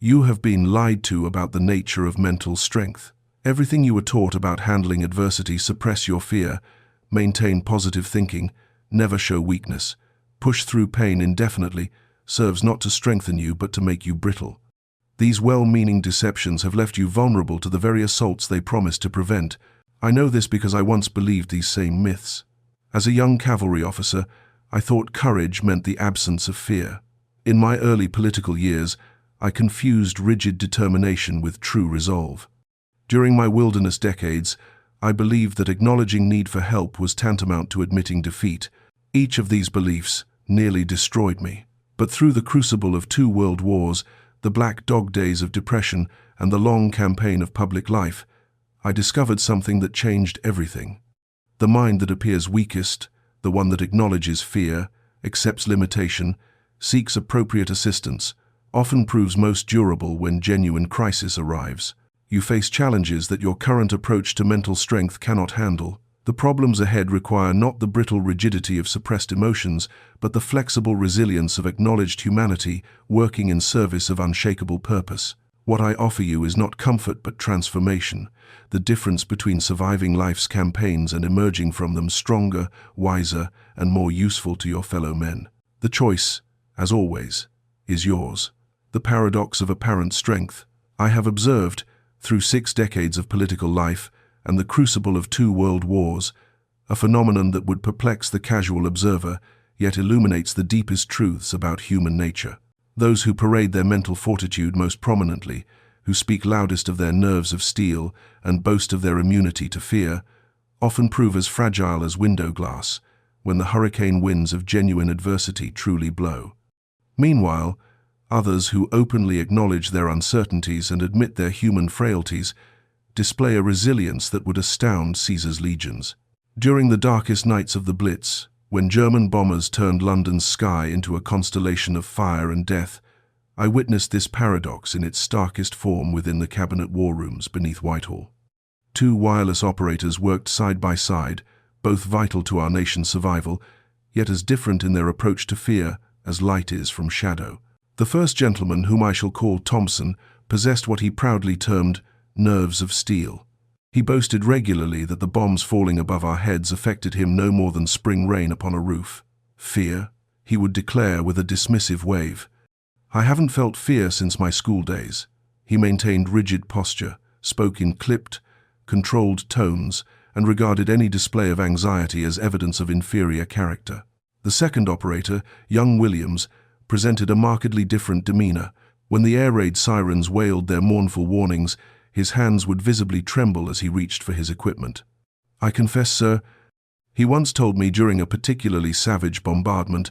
You have been lied to about the nature of mental strength. Everything you were taught about handling adversity: suppress your fear, maintain positive thinking, never show weakness, push through pain indefinitely, serves not to strengthen you but to make you brittle. These well-meaning deceptions have left you vulnerable to the very assaults they promised to prevent. I know this because I once believed these same myths. As a young cavalry officer, I thought courage meant the absence of fear. In my early political years, I confused rigid determination with true resolve. During my wilderness decades, I believed that acknowledging need for help was tantamount to admitting defeat. Each of these beliefs nearly destroyed me. But through the crucible of 2 world wars, the black dog days of depression, and the long campaign of public life, I discovered something that changed everything. The mind that appears weakest, the one that acknowledges fear, accepts limitation, seeks appropriate assistance, often proves most durable when genuine crisis arrives. You face challenges that your current approach to mental strength cannot handle. The problems ahead require not the brittle rigidity of suppressed emotions, but the flexible resilience of acknowledged humanity working in service of unshakable purpose. What I offer you is not comfort but transformation, the difference between surviving life's campaigns and emerging from them stronger, wiser, and more useful to your fellow men. The choice, as always, is yours. The paradox of apparent strength. I have observed, through 6 decades of political life and the crucible of 2 world wars, a phenomenon that would perplex the casual observer, yet illuminates the deepest truths about human nature. Those who parade their mental fortitude most prominently, who speak loudest of their nerves of steel and boast of their immunity to fear, often prove as fragile as window glass when the hurricane winds of genuine adversity truly blow. Meanwhile, others who openly acknowledge their uncertainties and admit their human frailties display a resilience that would astound Caesar's legions. During the darkest nights of the Blitz, when German bombers turned London's sky into a constellation of fire and death, I witnessed this paradox in its starkest form within the cabinet war rooms beneath Whitehall. 2 wireless operators worked side by side, both vital to our nation's survival, yet as different in their approach to fear as light is from shadow. The first gentleman, whom I shall call Thompson, possessed what he proudly termed nerves of steel. He boasted regularly that the bombs falling above our heads affected him no more than spring rain upon a roof. Fear, he would declare with a dismissive wave. I haven't felt fear since my school days. He maintained rigid posture, spoke in clipped, controlled tones, and regarded any display of anxiety as evidence of inferior character. The second operator, young Williams, presented a markedly different demeanor. When the air raid sirens wailed their mournful warnings, his hands would visibly tremble as he reached for his equipment. "I confess, sir," he once told me during a particularly savage bombardment,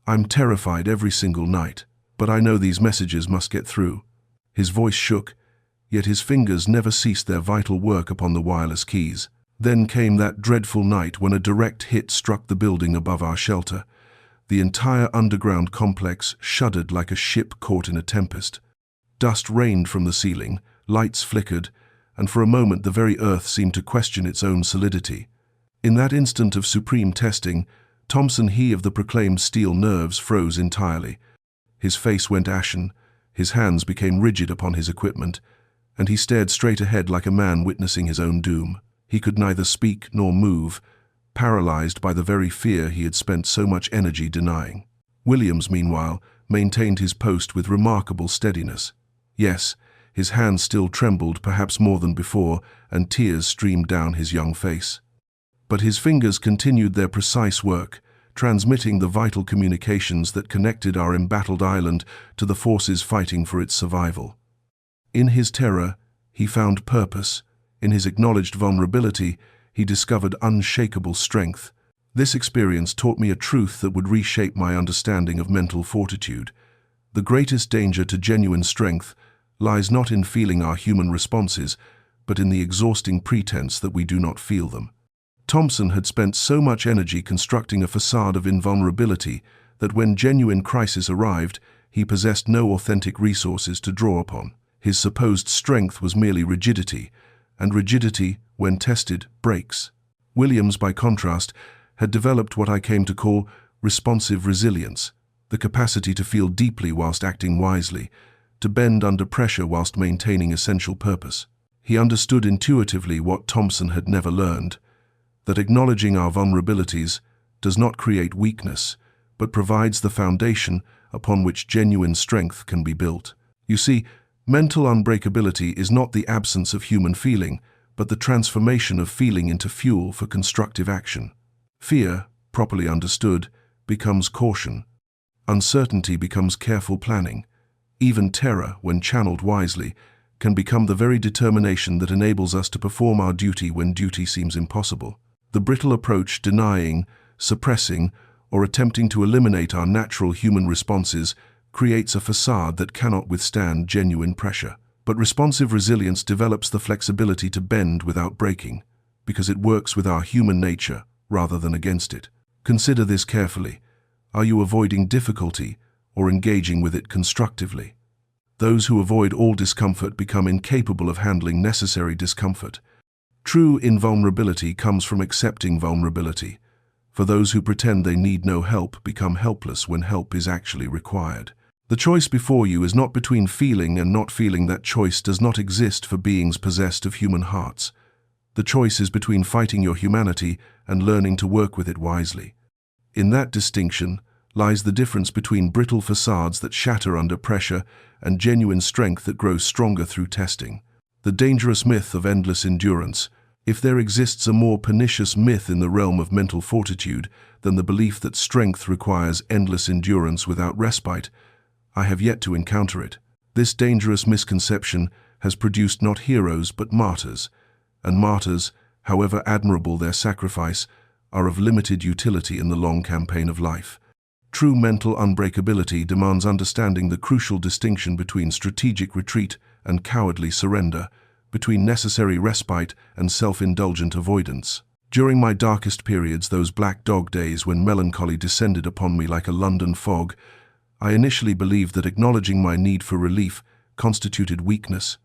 "I'm terrified every single night, but I know these messages must get through." His voice shook, yet his fingers never ceased their vital work upon the wireless keys. Then came that dreadful night when a direct hit struck the building above our shelter. The entire underground complex shuddered like a ship caught in a tempest. Dust rained from the ceiling, lights flickered, and for a moment the very earth seemed to question its own solidity. In that instant of supreme testing, Thompson, he of the proclaimed steel nerves, froze entirely. His face went ashen, his hands became rigid upon his equipment, and he stared straight ahead like a man witnessing his own doom. He could neither speak nor move, paralyzed by the very fear he had spent so much energy denying. Williams, meanwhile, maintained his post with remarkable steadiness. Yes, his hands still trembled, perhaps more than before, and tears streamed down his young face. But his fingers continued their precise work, transmitting the vital communications that connected our embattled island to the forces fighting for its survival. In his terror, he found purpose. In his acknowledged vulnerability, he discovered unshakable strength. This experience taught me a truth that would reshape my understanding of mental fortitude. The greatest danger to genuine strength lies not in feeling our human responses, but in the exhausting pretense that we do not feel them. Thompson had spent so much energy constructing a facade of invulnerability that when genuine crisis arrived, he possessed no authentic resources to draw upon. His supposed strength was merely rigidity, and rigidity, when tested, breaks. Williams, by contrast, had developed what I came to call responsive resilience, the capacity to feel deeply whilst acting wisely, to bend under pressure whilst maintaining essential purpose. He understood intuitively what Thompson had never learned, that acknowledging our vulnerabilities does not create weakness, but provides the foundation upon which genuine strength can be built. You see, mental unbreakability is not the absence of human feeling, but the transformation of feeling into fuel for constructive action. Fear, properly understood, becomes caution. Uncertainty becomes careful planning. Even terror, when channeled wisely, can become the very determination that enables us to perform our duty when duty seems impossible. The brittle approach denying, suppressing, or attempting to eliminate our natural human responses creates a facade that cannot withstand genuine pressure. But responsive resilience develops the flexibility to bend without breaking, because it works with our human nature rather than against it. Consider this carefully. Are you avoiding difficulty or engaging with it constructively? Those who avoid all discomfort become incapable of handling necessary discomfort. True invulnerability comes from accepting vulnerability. For those who pretend they need no help become helpless when help is actually required. The choice before you is not between feeling and not feeling. That choice does not exist for beings possessed of human hearts. The choice is between fighting your humanity and learning to work with it wisely. In that distinction lies the difference between brittle facades that shatter under pressure and genuine strength that grows stronger through testing. The dangerous myth of endless endurance. If there exists a more pernicious myth in the realm of mental fortitude than the belief that strength requires endless endurance without respite, I have yet to encounter it. This dangerous misconception has produced not heroes but martyrs, and martyrs, however admirable their sacrifice, are of limited utility in the long campaign of life. True mental unbreakability demands understanding the crucial distinction between strategic retreat and cowardly surrender, between necessary respite and self-indulgent avoidance. During my darkest periods, those black dog days when melancholy descended upon me like a London fog, I initially believed that acknowledging my need for relief constituted weakness.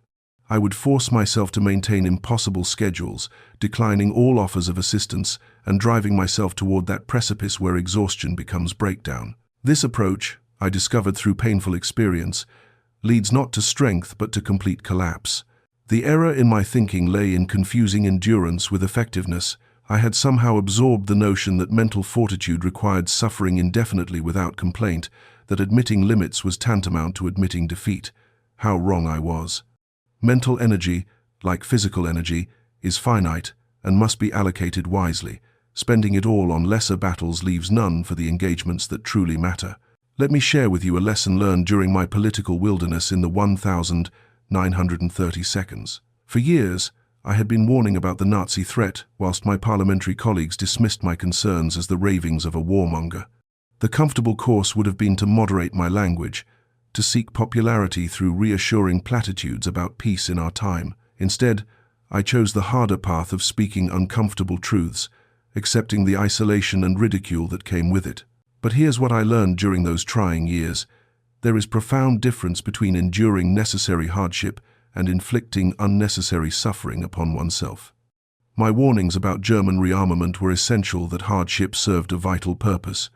I would force myself to maintain impossible schedules, declining all offers of assistance and driving myself toward that precipice where exhaustion becomes breakdown. This approach, I discovered through painful experience, leads not to strength but to complete collapse. The error in my thinking lay in confusing endurance with effectiveness. I had somehow absorbed the notion that mental fortitude required suffering indefinitely without complaint, that admitting limits was tantamount to admitting defeat. How wrong I was. Mental energy, like physical energy, is finite and must be allocated wisely. Spending it all on lesser battles leaves none for the engagements that truly matter. Let me share with you a lesson learned during my political wilderness in the 1930 seconds. For years, I had been warning about the Nazi threat, whilst my parliamentary colleagues dismissed my concerns as the ravings of a warmonger. The comfortable course would have been to moderate my language, to seek popularity through reassuring platitudes about peace in our time. Instead, I chose the harder path of speaking uncomfortable truths, accepting the isolation and ridicule that came with it. But here's what I learned during those trying years. There is profound difference between enduring necessary hardship and inflicting unnecessary suffering upon oneself. My warnings about German rearmament were essential, that hardship served a vital purpose.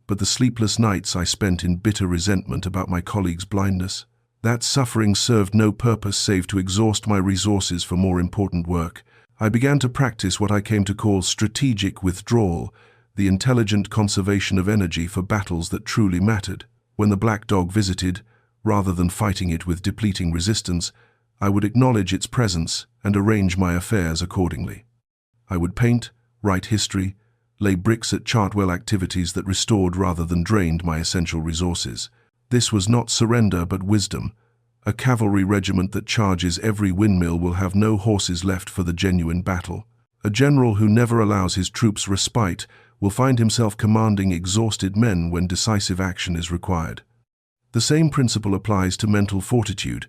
But the sleepless nights I spent in bitter resentment about my colleagues' blindness, that suffering served no purpose save to exhaust my resources for more important work. I began to practice what I came to call strategic withdrawal, the intelligent conservation of energy for battles that truly mattered. When the black dog visited, rather than fighting it with depleting resistance, I would acknowledge its presence and arrange my affairs accordingly. I would paint, write history, lay bricks at Chartwell activities that restored rather than drained my essential resources. This was not surrender but wisdom. A cavalry regiment that charges every windmill will have no horses left for the genuine battle. A general who never allows his troops respite will find himself commanding exhausted men when decisive action is required. The same principle applies to mental fortitude.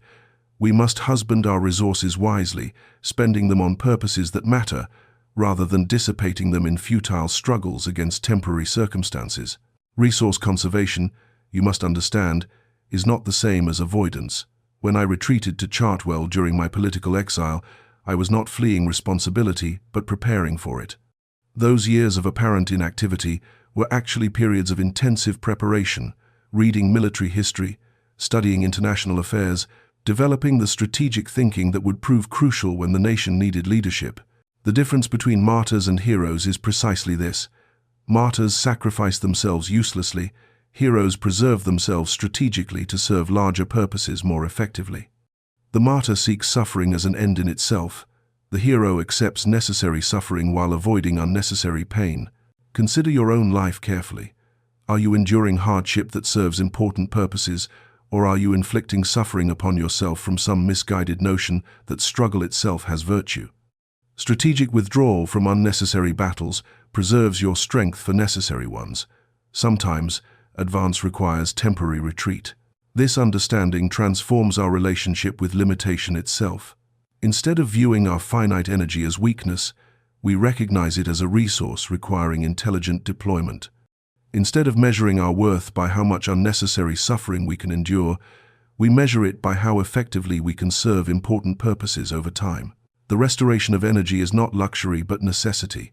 We must husband our resources wisely, spending them on purposes that matter, rather than dissipating them in futile struggles against temporary circumstances. Resource conservation, you must understand, is not the same as avoidance. When I retreated to Chartwell during my political exile, I was not fleeing responsibility, but preparing for it. Those years of apparent inactivity were actually periods of intensive preparation, reading military history, studying international affairs, developing the strategic thinking that would prove crucial when the nation needed leadership. The difference between martyrs and heroes is precisely this. Martyrs sacrifice themselves uselessly, heroes preserve themselves strategically to serve larger purposes more effectively. The martyr seeks suffering as an end in itself. The hero accepts necessary suffering while avoiding unnecessary pain. Consider your own life carefully. Are you enduring hardship that serves important purposes, or are you inflicting suffering upon yourself from some misguided notion that struggle itself has virtue? Strategic withdrawal from unnecessary battles preserves your strength for necessary ones. Sometimes, advance requires temporary retreat. This understanding transforms our relationship with limitation itself. Instead of viewing our finite energy as weakness, we recognize it as a resource requiring intelligent deployment. Instead of measuring our worth by how much unnecessary suffering we can endure, we measure it by how effectively we can serve important purposes over time. The restoration of energy is not luxury but necessity.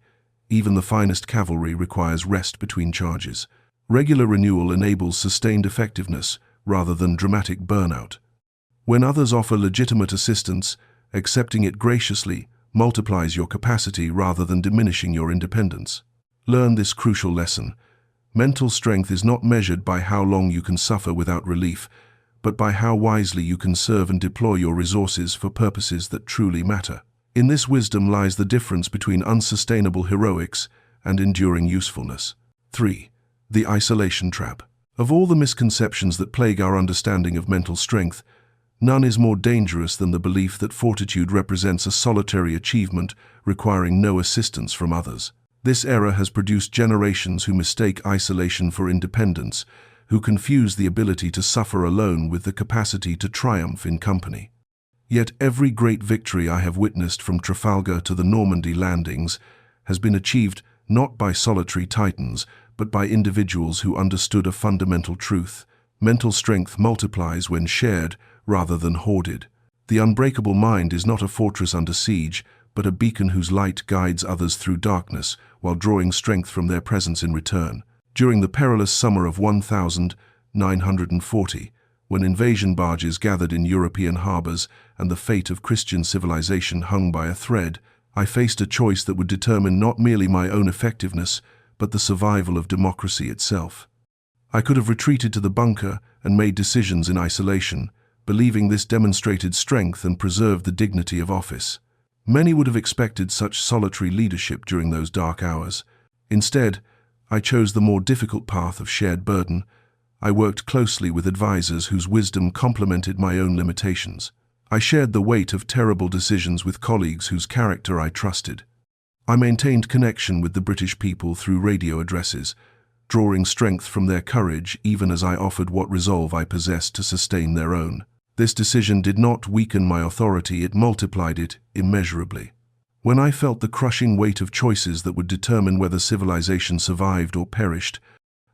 Even the finest cavalry requires rest between charges. Regular renewal enables sustained effectiveness rather than dramatic burnout. When others offer legitimate assistance, accepting it graciously multiplies your capacity rather than diminishing your independence. Learn this crucial lesson. Mental strength is not measured by how long you can suffer without relief, but by how wisely you can serve and deploy your resources for purposes that truly matter. In this wisdom lies the difference between unsustainable heroics and enduring usefulness. 3. The isolation trap. Of all the misconceptions that plague our understanding of mental strength, none is more dangerous than the belief that fortitude represents a solitary achievement requiring no assistance from others. This error has produced generations who mistake isolation for independence, who confuse the ability to suffer alone with the capacity to triumph in company. Yet every great victory I have witnessed from Trafalgar to the Normandy landings has been achieved not by solitary titans, but by individuals who understood a fundamental truth. Mental strength multiplies when shared rather than hoarded. The unbreakable mind is not a fortress under siege, but a beacon whose light guides others through darkness while drawing strength from their presence in return. During the perilous summer of 1940, when invasion barges gathered in European harbors and the fate of Christian civilization hung by a thread, I faced a choice that would determine not merely my own effectiveness, but the survival of democracy itself. I could have retreated to the bunker and made decisions in isolation, believing this demonstrated strength and preserved the dignity of office. Many would have expected such solitary leadership during those dark hours. Instead, I chose the more difficult path of shared burden. I worked closely with advisors whose wisdom complemented my own limitations. I shared the weight of terrible decisions with colleagues whose character I trusted. I maintained connection with the British people through radio addresses, drawing strength from their courage even as I offered what resolve I possessed to sustain their own. This decision did not weaken my authority, it multiplied it immeasurably. When I felt the crushing weight of choices that would determine whether civilization survived or perished,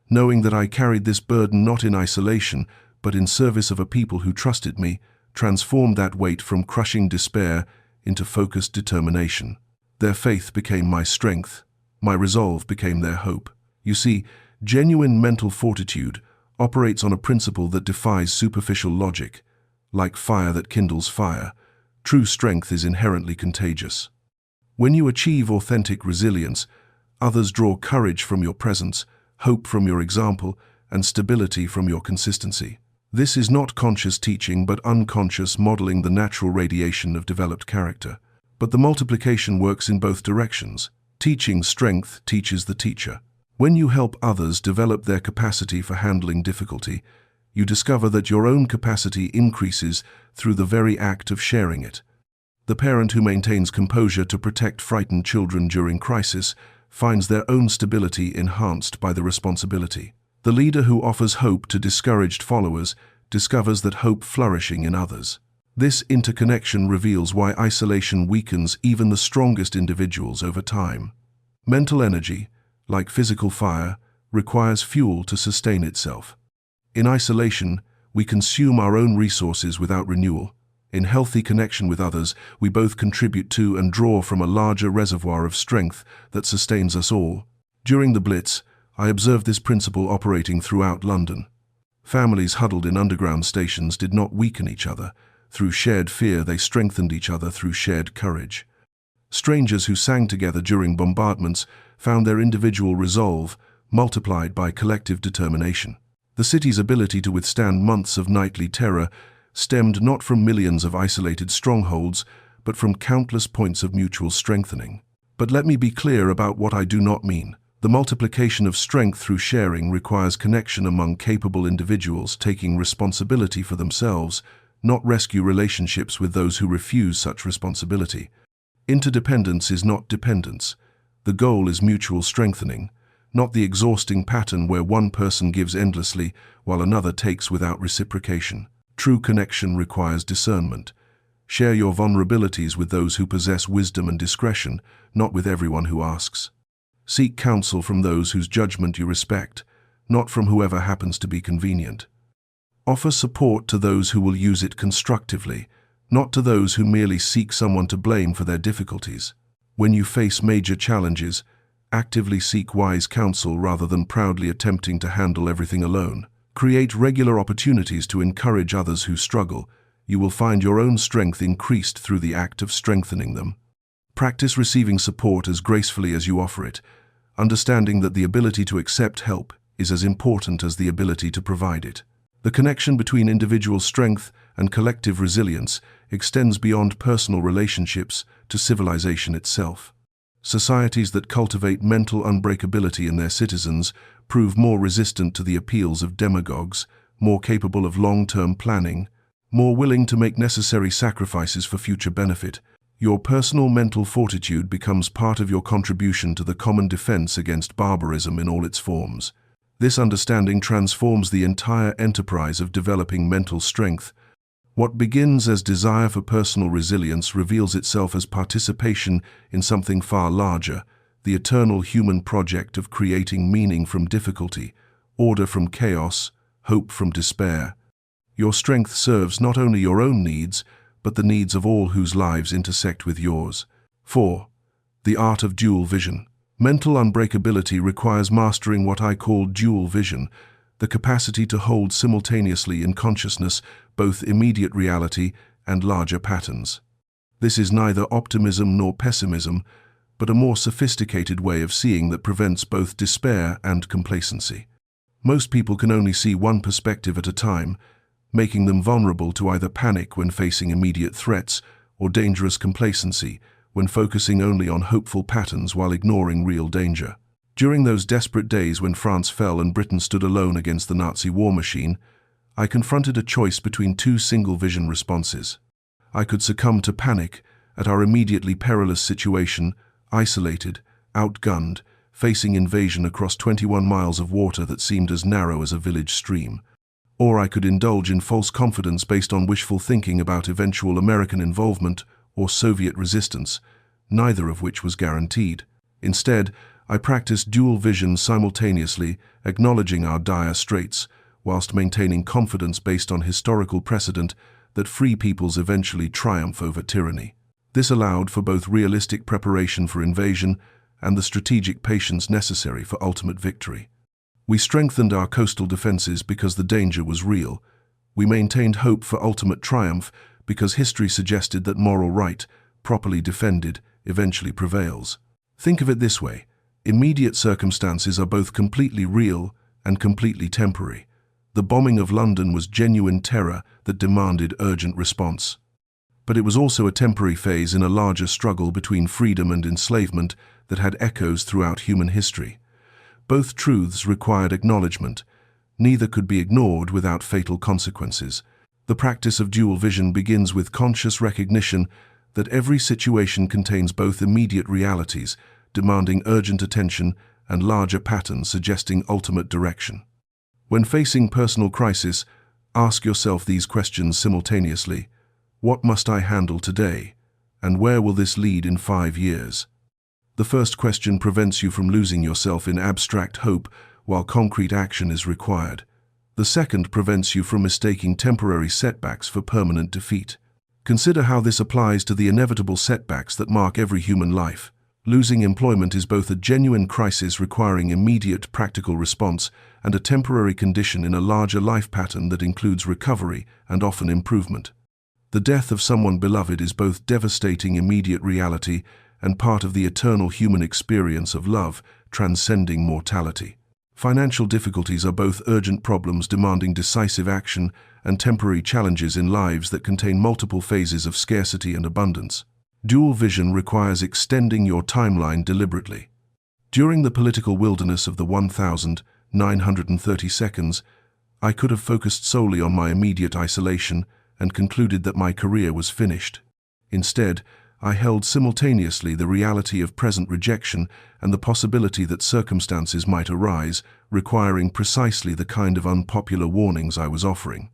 knowing that I carried this burden not in isolation, but in service of a people who trusted me, transformed that weight from crushing despair into focused determination. Their faith became my strength, my resolve became their hope. You see, genuine mental fortitude operates on a principle that defies superficial logic. Like fire that kindles fire, true strength is inherently contagious. When you achieve authentic resilience, others draw courage from your presence, hope from your example, and stability from your consistency. This is not conscious teaching but unconscious modeling, the natural radiation of developed character. But the multiplication works in both directions. Teaching strength teaches the teacher. When you help others develop their capacity for handling difficulty, you discover that your own capacity increases through the very act of sharing it. The parent who maintains composure to protect frightened children during crisis finds their own stability enhanced by the responsibility. The leader who offers hope to discouraged followers discovers that hope flourishing in others. This interconnection reveals why isolation weakens even the strongest individuals over time. Mental energy, like physical fire, requires fuel to sustain itself. In isolation, we consume our own resources without renewal. In healthy connection with others, we both contribute to and draw from a larger reservoir of strength that sustains us all. During the Blitz, I observed this principle operating throughout London. Families huddled in underground stations did not weaken each other. Through shared fear, they strengthened each other through shared courage. Strangers who sang together during bombardments found their individual resolve multiplied by collective determination. The city's ability to withstand months of nightly terror stemmed not from millions of isolated strongholds, but from countless points of mutual strengthening. But let me be clear about what I do not mean. The multiplication of strength through sharing requires connection among capable individuals taking responsibility for themselves, not rescue relationships with those who refuse such responsibility. Interdependence is not dependence. The goal is mutual strengthening, not the exhausting pattern where one person gives endlessly while another takes without reciprocation. True connection requires discernment. Share your vulnerabilities with those who possess wisdom and discretion, not with everyone who asks. Seek counsel from those whose judgment you respect, not from whoever happens to be convenient. Offer support to those who will use it constructively, not to those who merely seek someone to blame for their difficulties. When you face major challenges, actively seek wise counsel rather than proudly attempting to handle everything alone. Create regular opportunities to encourage others who struggle. You will find your own strength increased through the act of strengthening them. Practice receiving support as gracefully as you offer it, understanding that the ability to accept help is as important as the ability to provide it. The connection between individual strength and collective resilience extends beyond personal relationships to civilization itself. Societies that cultivate mental unbreakability in their citizens prove more resistant to the appeals of demagogues, more capable of long-term planning, more willing to make necessary sacrifices for future benefit. Your personal mental fortitude becomes part of your contribution to the common defense against barbarism in all its forms. This understanding transforms the entire enterprise of developing mental strength. What begins as desire for personal resilience reveals itself as participation in something far larger, the eternal human project of creating meaning from difficulty, order from chaos, hope from despair. Your strength serves not only your own needs, but the needs of all whose lives intersect with yours. 4. The art of dual vision. Mental unbreakability requires mastering what I call dual vision, the capacity to hold simultaneously in consciousness both immediate reality and larger patterns. This is neither optimism nor pessimism, but a more sophisticated way of seeing that prevents both despair and complacency. Most people can only see one perspective at a time, making them vulnerable to either panic when facing immediate threats or dangerous complacency when focusing only on hopeful patterns while ignoring real danger. During those desperate days when France fell and Britain stood alone against the Nazi war machine, I confronted a choice between two single-vision responses. I could succumb to panic at our immediately perilous situation, isolated, outgunned, facing invasion across 21 miles of water that seemed as narrow as a village stream. Or I could indulge in false confidence based on wishful thinking about eventual American involvement or Soviet resistance, neither of which was guaranteed. Instead, I practiced dual vision simultaneously, acknowledging our dire straits, whilst maintaining confidence based on historical precedent that free peoples eventually triumph over tyranny. This allowed for both realistic preparation for invasion and the strategic patience necessary for ultimate victory. We strengthened our coastal defenses because the danger was real. We maintained hope for ultimate triumph because history suggested that moral right, properly defended, eventually prevails. Think of it this way. Immediate circumstances are both completely real and completely temporary. The bombing of London was genuine terror that demanded urgent response. But it was also a temporary phase in a larger struggle between freedom and enslavement that had echoes throughout human history. Both truths required acknowledgement. Neither could be ignored without fatal consequences. The practice of dual vision begins with conscious recognition that every situation contains both immediate realities, demanding urgent attention, and larger patterns suggesting ultimate direction. When facing personal crisis, ask yourself these questions simultaneously. What must I handle today? And where will this lead in 5 years? The first question prevents you from losing yourself in abstract hope while concrete action is required. The second prevents you from mistaking temporary setbacks for permanent defeat. Consider how this applies to the inevitable setbacks that mark every human life. Losing employment is both a genuine crisis requiring immediate practical response and a temporary condition in a larger life pattern that includes recovery and often improvement. The death of someone beloved is both devastating immediate reality and part of the eternal human experience of love, transcending mortality. Financial difficulties are both urgent problems demanding decisive action and temporary challenges in lives that contain multiple phases of scarcity and abundance. Dual vision requires extending your timeline deliberately. During the political wilderness of the 1,930 seconds, I could have focused solely on my immediate isolation and concluded that my career was finished. Instead, I held simultaneously the reality of present rejection and the possibility that circumstances might arise, requiring precisely the kind of unpopular warnings I was offering.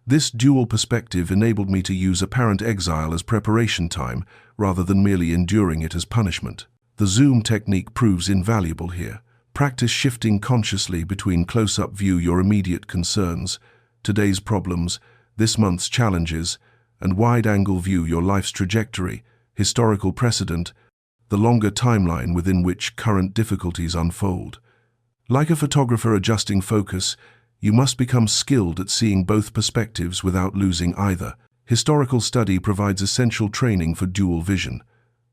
This dual perspective enabled me to use apparent exile as preparation time rather than merely enduring it as punishment. The zoom technique proves invaluable here. Practice shifting consciously between close-up view your immediate concerns, today's problems, this month's challenges, and wide-angle view your life's trajectory, historical precedent, the longer timeline within which current difficulties unfold. Like a photographer adjusting focus, you must become skilled at seeing both perspectives without losing either. Historical study provides essential training for dual vision.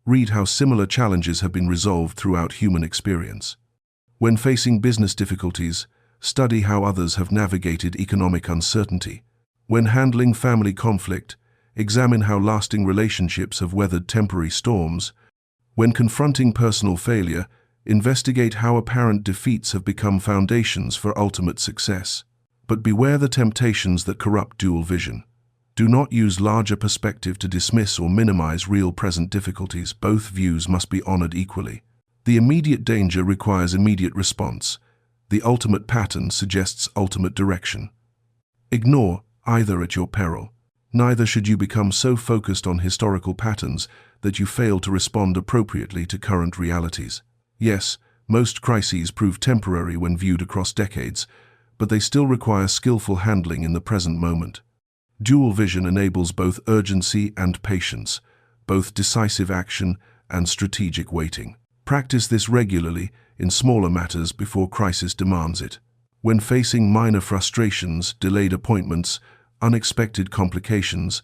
Read how similar challenges have been resolved throughout human experience. When facing business difficulties, study how others have navigated economic uncertainty. When handling family conflict, examine how lasting relationships have weathered temporary storms. When confronting personal failure, investigate how apparent defeats have become foundations for ultimate success. But beware the temptations that corrupt dual vision. Do not use larger perspective to dismiss or minimize real present difficulties. Both views must be honored equally. The immediate danger requires immediate response. The ultimate pattern suggests ultimate direction. Ignore either at your peril. Neither should you become so focused on historical patterns that you fail to respond appropriately to current realities. Yes, most crises prove temporary when viewed across decades, but they still require skillful handling in the present moment. Dual vision enables both urgency and patience, both decisive action and strategic waiting. Practice this regularly in smaller matters before crisis demands it. When facing minor frustrations, delayed appointments, unexpected complications,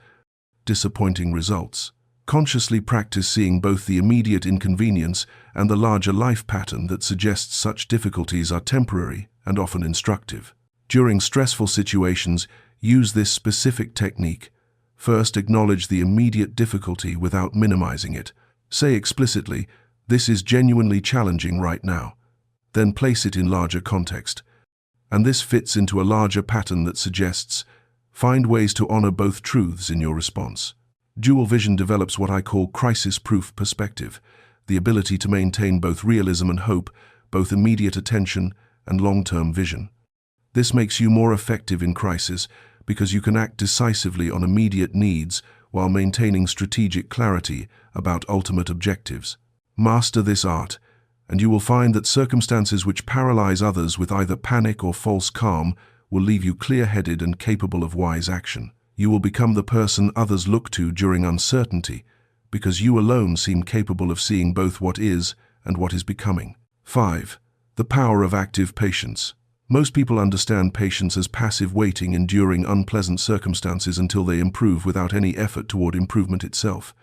disappointing results, consciously practice seeing both the immediate inconvenience and the larger life pattern that suggests such difficulties are temporary and often instructive. During stressful situations, use this specific technique. First, acknowledge the immediate difficulty without minimizing it. Say explicitly, "This is genuinely challenging right now." Then place it in larger context. And this fits into a larger pattern that suggests, find ways to honor both truths in your response. Dual vision develops what I call crisis-proof perspective, the ability to maintain both realism and hope, both immediate attention and long-term vision. This makes you more effective in crisis because you can act decisively on immediate needs while maintaining strategic clarity about ultimate objectives. Master this art, and you will find that circumstances which paralyze others with either panic or false calm will leave you clear-headed and capable of wise action. You will become the person others look to during uncertainty, because you alone seem capable of seeing both what is and what is becoming. 5. The power of active patience. Most people understand patience as passive waiting, enduring unpleasant circumstances until they improve without any effort toward improvement itself.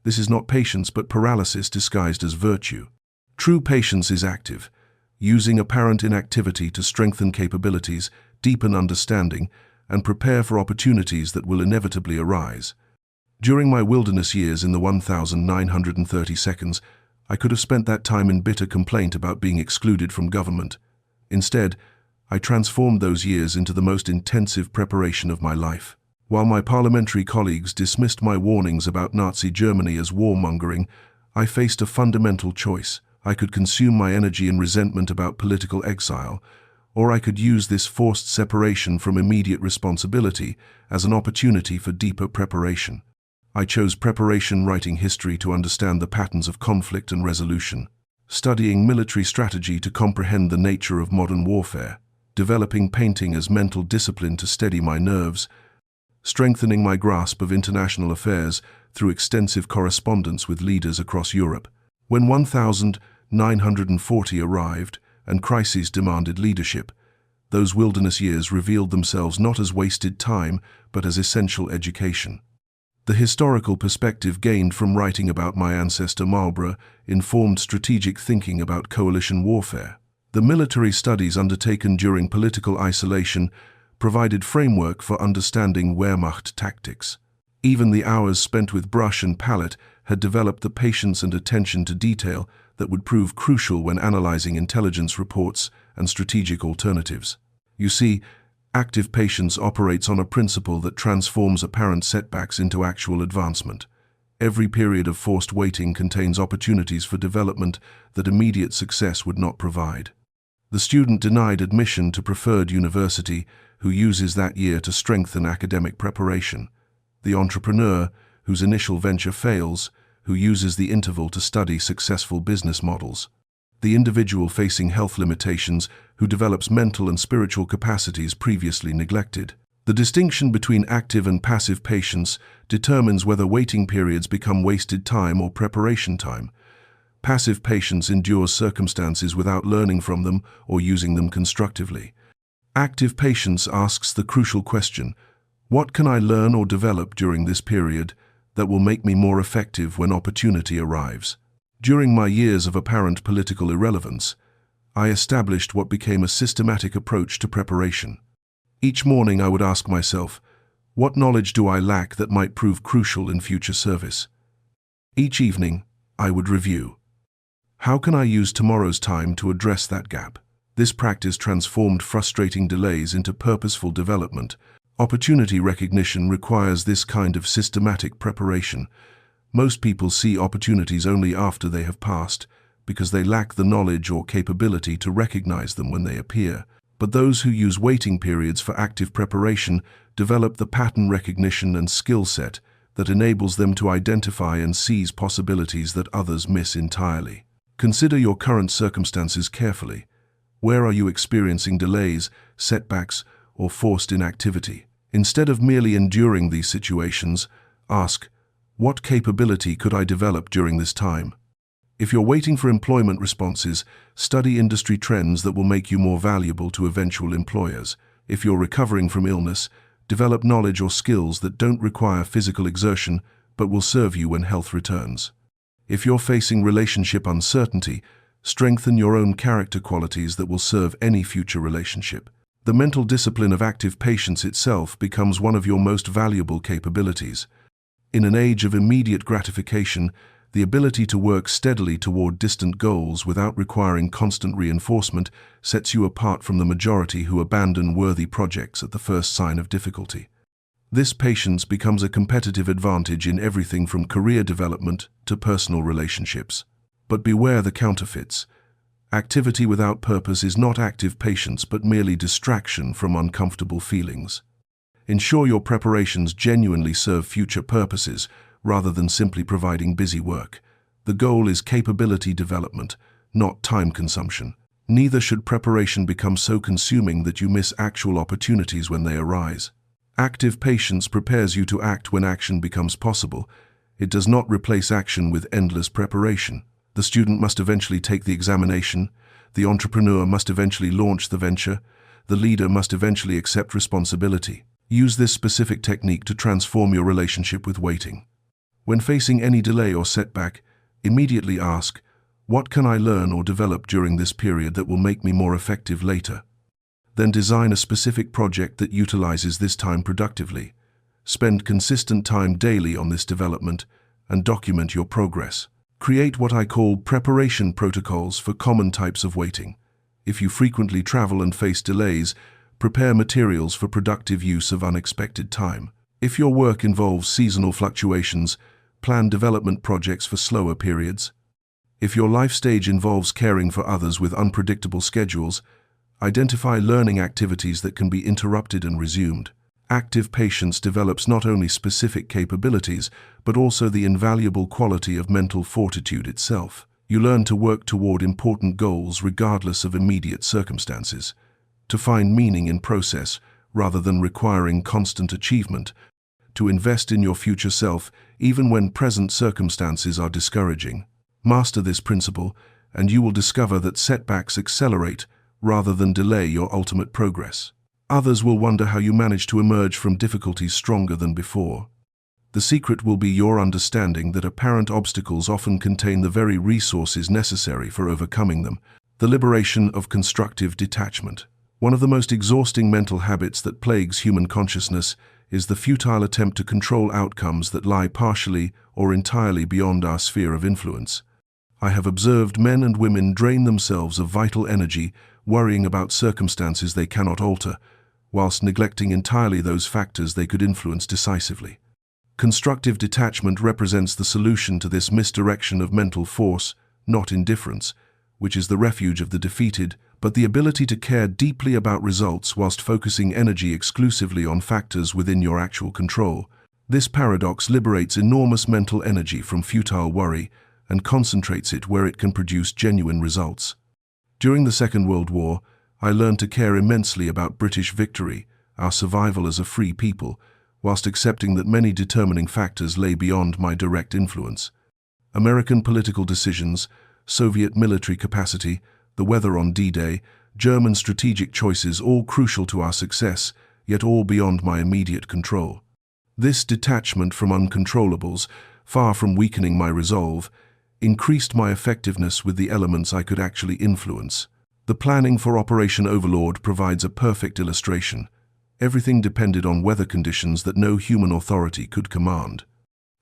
This is not patience but paralysis disguised as virtue. True patience is active, using apparent inactivity to strengthen capabilities, deepen understanding, and prepare for opportunities that will inevitably arise. During my wilderness years in the 1,930 seconds, I could have spent that time in bitter complaint about being excluded from government. Instead, I transformed those years into the most intensive preparation of my life. While my parliamentary colleagues dismissed my warnings about Nazi Germany as warmongering, I faced a fundamental choice. I could consume my energy in resentment about political exile, or I could use this forced separation from immediate responsibility as an opportunity for deeper preparation. I chose preparation, writing history to understand the patterns of conflict and resolution, studying military strategy to comprehend the nature of modern warfare, developing painting as mental discipline to steady my nerves, strengthening my grasp of international affairs through extensive correspondence with leaders across Europe. When 1940 arrived and crises demanded leadership, those wilderness years revealed themselves not as wasted time, but as essential education. The historical perspective gained from writing about my ancestor Marlborough informed strategic thinking about coalition warfare. The military studies undertaken during political isolation provided framework for understanding Wehrmacht tactics. Even the hours spent with brush and palette had developed the patience and attention to detail that would prove crucial when analyzing intelligence reports and strategic alternatives. You see, active patience operates on a principle that transforms apparent setbacks into actual advancement. Every period of forced waiting contains opportunities for development that immediate success would not provide. The student denied admission to preferred university who uses that year to strengthen academic preparation. The entrepreneur whose initial venture fails, who uses the interval to study successful business models. The individual facing health limitations who develops mental and spiritual capacities previously neglected. The distinction between active and passive patience determines whether waiting periods become wasted time or preparation time. Passive patience endures circumstances without learning from them or using them constructively. Active patience asks the crucial question, what can I learn or develop during this period that will make me more effective when opportunity arrives? During my years of apparent political irrelevance, I established what became a systematic approach to preparation. Each morning I would ask myself, what knowledge do I lack that might prove crucial in future service? Each evening, I would review. How can I use tomorrow's time to address that gap? This practice transformed frustrating delays into purposeful development. Opportunity recognition requires this kind of systematic preparation. Most people see opportunities only after they have passed, because they lack the knowledge or capability to recognize them when they appear. But those who use waiting periods for active preparation develop the pattern recognition and skill set that enables them to identify and seize possibilities that others miss entirely. Consider your current circumstances carefully. Where are you experiencing delays, setbacks, or forced inactivity? Instead of merely enduring these situations, ask, what capability could I develop during this time? If you're waiting for employment responses, study industry trends that will make you more valuable to eventual employers. If you're recovering from illness, develop knowledge or skills that don't require physical exertion but will serve you when health returns. If you're facing relationship uncertainty, strengthen your own character qualities that will serve any future relationship. The mental discipline of active patience itself becomes one of your most valuable capabilities. In an age of immediate gratification, the ability to work steadily toward distant goals without requiring constant reinforcement sets you apart from the majority who abandon worthy projects at the first sign of difficulty. This patience becomes a competitive advantage in everything from career development to personal relationships. But beware the counterfeits. Activity without purpose is not active patience but merely distraction from uncomfortable feelings. Ensure your preparations genuinely serve future purposes rather than simply providing busy work. The goal is capability development, not time consumption. Neither should preparation become so consuming that you miss actual opportunities when they arise. Active patience prepares you to act when action becomes possible. It does not replace action with endless preparation. The student must eventually take the examination. The entrepreneur must eventually launch the venture. The leader must eventually accept responsibility. Use this specific technique to transform your relationship with waiting. When facing any delay or setback, immediately ask, what can I learn or develop during this period that will make me more effective later? Then design a specific project that utilizes this time productively. Spend consistent time daily on this development and document your progress. Create what I call preparation protocols for common types of waiting. If you frequently travel and face delays, prepare materials for productive use of unexpected time. If your work involves seasonal fluctuations, plan development projects for slower periods. If your life stage involves caring for others with unpredictable schedules, identify learning activities that can be interrupted and resumed. Active patience develops not only specific capabilities, but also the invaluable quality of mental fortitude itself. You learn to work toward important goals regardless of immediate circumstances, to find meaning in process rather than requiring constant achievement, to invest in your future self even when present circumstances are discouraging. Master this principle, and you will discover that setbacks accelerate rather than delay your ultimate progress. Others will wonder how you manage to emerge from difficulties stronger than before. The secret will be your understanding that apparent obstacles often contain the very resources necessary for overcoming them. The liberation of constructive detachment. One of the most exhausting mental habits that plagues human consciousness is the futile attempt to control outcomes that lie partially or entirely beyond our sphere of influence. I have observed men and women drain themselves of vital energy worrying about circumstances they cannot alter, whilst neglecting entirely those factors they could influence decisively. Constructive detachment represents the solution to this misdirection of mental force, not indifference, which is the refuge of the defeated, but the ability to care deeply about results whilst focusing energy exclusively on factors within your actual control. This paradox liberates enormous mental energy from futile worry and concentrates it where it can produce genuine results. During the Second World War, I learned to care immensely about British victory, our survival as a free people, whilst accepting that many determining factors lay beyond my direct influence. American political decisions, Soviet military capacity, the weather on D-Day, German strategic choices, all crucial to our success, yet all beyond my immediate control. This detachment from uncontrollables, far from weakening my resolve, increased my effectiveness with the elements I could actually influence. The planning for Operation Overlord provides a perfect illustration. Everything depended on weather conditions that no human authority could command.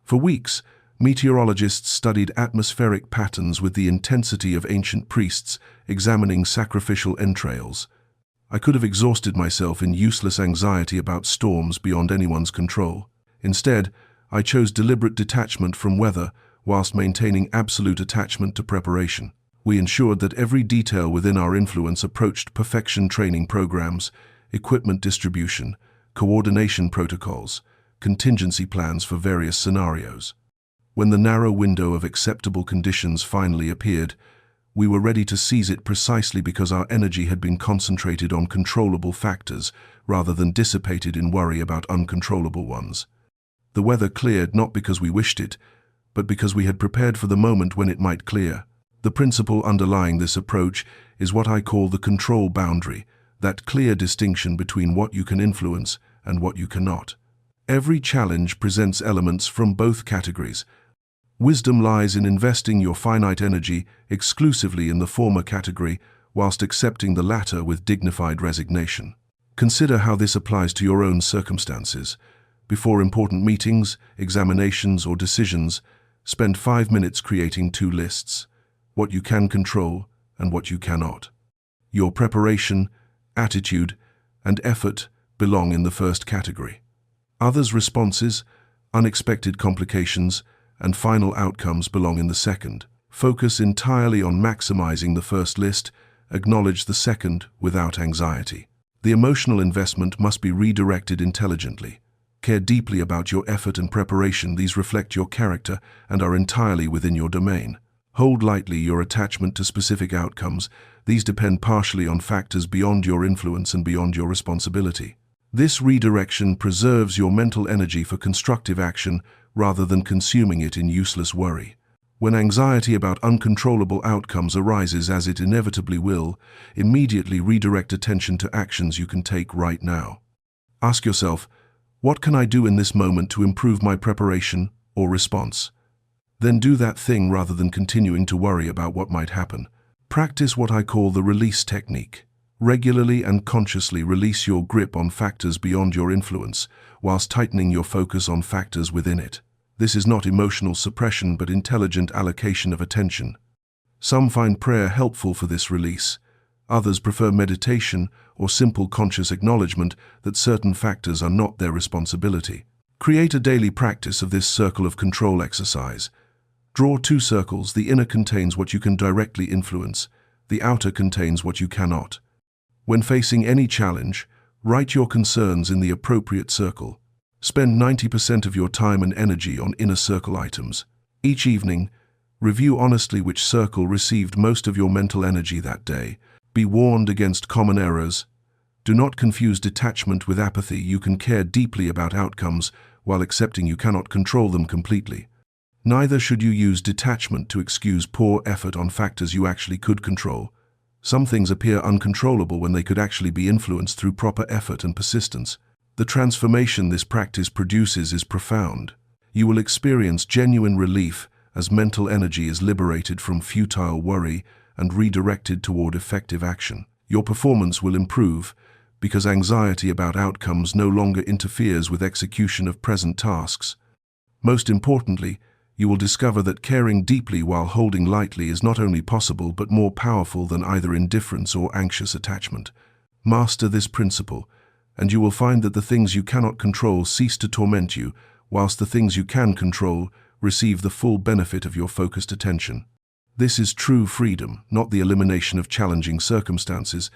For weeks, meteorologists studied atmospheric patterns with the intensity of ancient priests examining sacrificial entrails. I could have exhausted myself in useless anxiety about storms beyond anyone's control. Instead, I chose deliberate detachment from weather whilst maintaining absolute attachment to preparation. We ensured that every detail within our influence approached perfection: training programs, equipment distribution, coordination protocols, contingency plans for various scenarios. When the narrow window of acceptable conditions finally appeared, we were ready to seize it precisely because our energy had been concentrated on controllable factors rather than dissipated in worry about uncontrollable ones. The weather cleared not because we wished it, but because we had prepared for the moment when it might clear. The principle underlying this approach is what I call the control boundary, that clear distinction between what you can influence and what you cannot. Every challenge presents elements from both categories. Wisdom lies in investing your finite energy exclusively in the former category whilst accepting the latter with dignified resignation. Consider how this applies to your own circumstances. Before important meetings, examinations, or decisions, spend 5 minutes creating 2 lists: what you can control and what you cannot. Your preparation, attitude, and effort belong in the first category. Others' responses, unexpected complications, and final outcomes belong in the second. Focus entirely on maximizing the first list, acknowledge the second without anxiety. The emotional investment must be redirected intelligently. Care deeply about your effort and preparation. These reflect your character and are entirely within your domain. Hold lightly your attachment to specific outcomes. These depend partially on factors beyond your influence and beyond your responsibility. This redirection preserves your mental energy for constructive action rather than consuming it in useless worry. When anxiety about uncontrollable outcomes arises, as it inevitably will, immediately redirect attention to actions you can take right now. Ask yourself, what can I do in this moment to improve my preparation or response? Then do that thing rather than continuing to worry about what might happen. Practice what I call the release technique. Regularly and consciously release your grip on factors beyond your influence, whilst tightening your focus on factors within it. This is not emotional suppression but intelligent allocation of attention. Some find prayer helpful for this release. Others prefer meditation or simple conscious acknowledgement that certain factors are not their responsibility. Create a daily practice of this circle of control exercise. Draw 2 circles. The inner contains what you can directly influence. The outer contains what you cannot. When facing any challenge, write your concerns in the appropriate circle. Spend 90% of your time and energy on inner circle items. Each evening, review honestly which circle received most of your mental energy that day. Be warned against common errors. Do not confuse detachment with apathy. You can care deeply about outcomes while accepting you cannot control them completely. Neither should you use detachment to excuse poor effort on factors you actually could control. Some things appear uncontrollable when they could actually be influenced through proper effort and persistence. The transformation this practice produces is profound. You will experience genuine relief as mental energy is liberated from futile worry and redirected toward effective action. Your performance will improve because anxiety about outcomes no longer interferes with execution of present tasks. Most importantly, you will discover that caring deeply while holding lightly is not only possible but more powerful than either indifference or anxious attachment. Master this principle, and you will find that the things you cannot control cease to torment you, whilst the things you can control receive the full benefit of your focused attention. This is true freedom, not the elimination of challenging circumstances,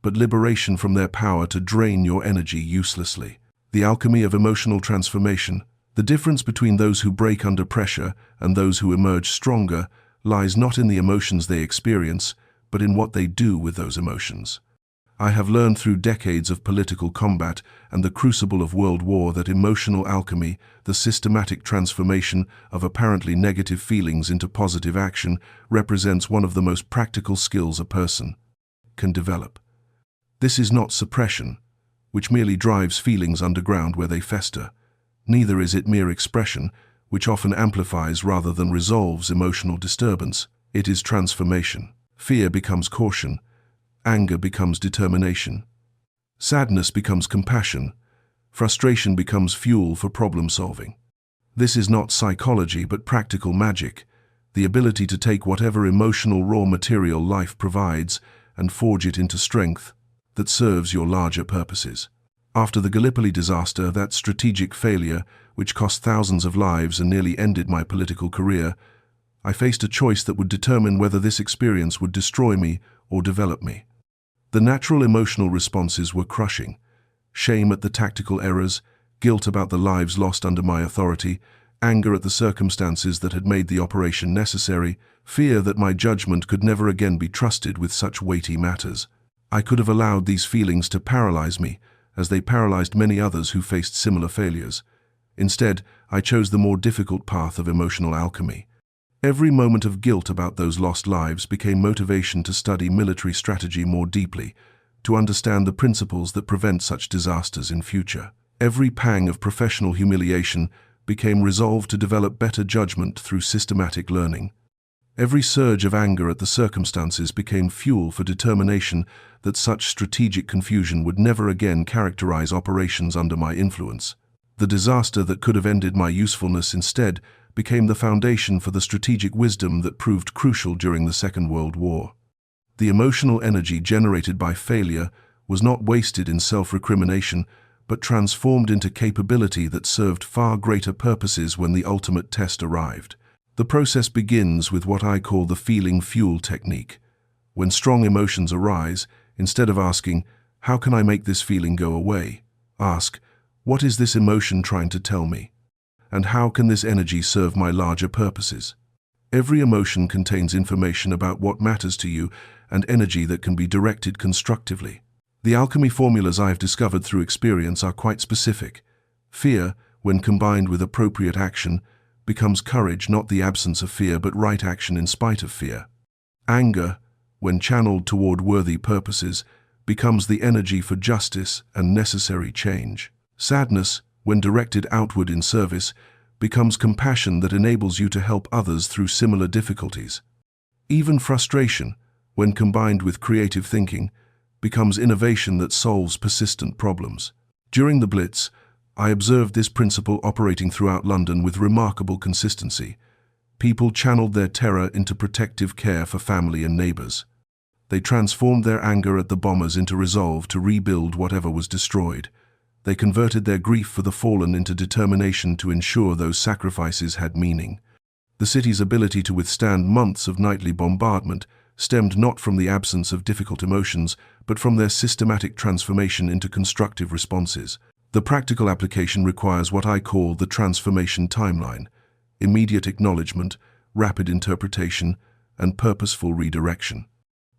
but liberation from their power to drain your energy uselessly. The alchemy of emotional transformation. The difference between those who break under pressure and those who emerge stronger lies not in the emotions they experience, but in what they do with those emotions. I have learned through decades of political combat and the crucible of world war that emotional alchemy, the systematic transformation of apparently negative feelings into positive action, represents one of the most practical skills a person can develop. This is not suppression, which merely drives feelings underground where they fester. Neither is it mere expression, which often amplifies rather than resolves emotional disturbance. It is transformation. Fear becomes caution. Anger becomes determination. Sadness becomes compassion. Frustration becomes fuel for problem solving. This is not psychology but practical magic, the ability to take whatever emotional raw material life provides and forge it into strength that serves your larger purposes. After the Gallipoli disaster, that strategic failure, which cost thousands of lives and nearly ended my political career, I faced a choice that would determine whether this experience would destroy me or develop me. The natural emotional responses were crushing: shame at the tactical errors, guilt about the lives lost under my authority, anger at the circumstances that had made the operation necessary, fear that my judgment could never again be trusted with such weighty matters. I could have allowed these feelings to paralyze me, as they paralyzed many others who faced similar failures. Instead, I chose the more difficult path of emotional alchemy. Every moment of guilt about those lost lives became motivation to study military strategy more deeply, to understand the principles that prevent such disasters in future. Every pang of professional humiliation became resolve to develop better judgment through systematic learning. Every surge of anger at the circumstances became fuel for determination that such strategic confusion would never again characterize operations under my influence. The disaster that could have ended my usefulness instead became the foundation for the strategic wisdom that proved crucial during the Second World War. The emotional energy generated by failure was not wasted in self-recrimination, but transformed into capability that served far greater purposes when the ultimate test arrived. The process begins with what I call the feeling fuel technique. When strong emotions arise, instead of asking, "How can I make this feeling go away?" ask, "What is this emotion trying to tell me? And how can this energy serve my larger purposes?" Every emotion contains information about what matters to you and energy that can be directed constructively. The alchemy formulas I have discovered through experience are quite specific. Fear, when combined with appropriate action, becomes courage, not the absence of fear, but right action in spite of fear. Anger, when channeled toward worthy purposes, becomes the energy for justice and necessary change. Sadness, when directed outward in service, becomes compassion that enables you to help others through similar difficulties. Even frustration, when combined with creative thinking, becomes innovation that solves persistent problems. During the Blitz, I observed this principle operating throughout London with remarkable consistency. People channeled their terror into protective care for family and neighbors. They transformed their anger at the bombers into resolve to rebuild whatever was destroyed. They converted their grief for the fallen into determination to ensure those sacrifices had meaning. The city's ability to withstand months of nightly bombardment stemmed not from the absence of difficult emotions, but from their systematic transformation into constructive responses. The practical application requires what I call the transformation timeline: immediate acknowledgement, rapid interpretation, and purposeful redirection.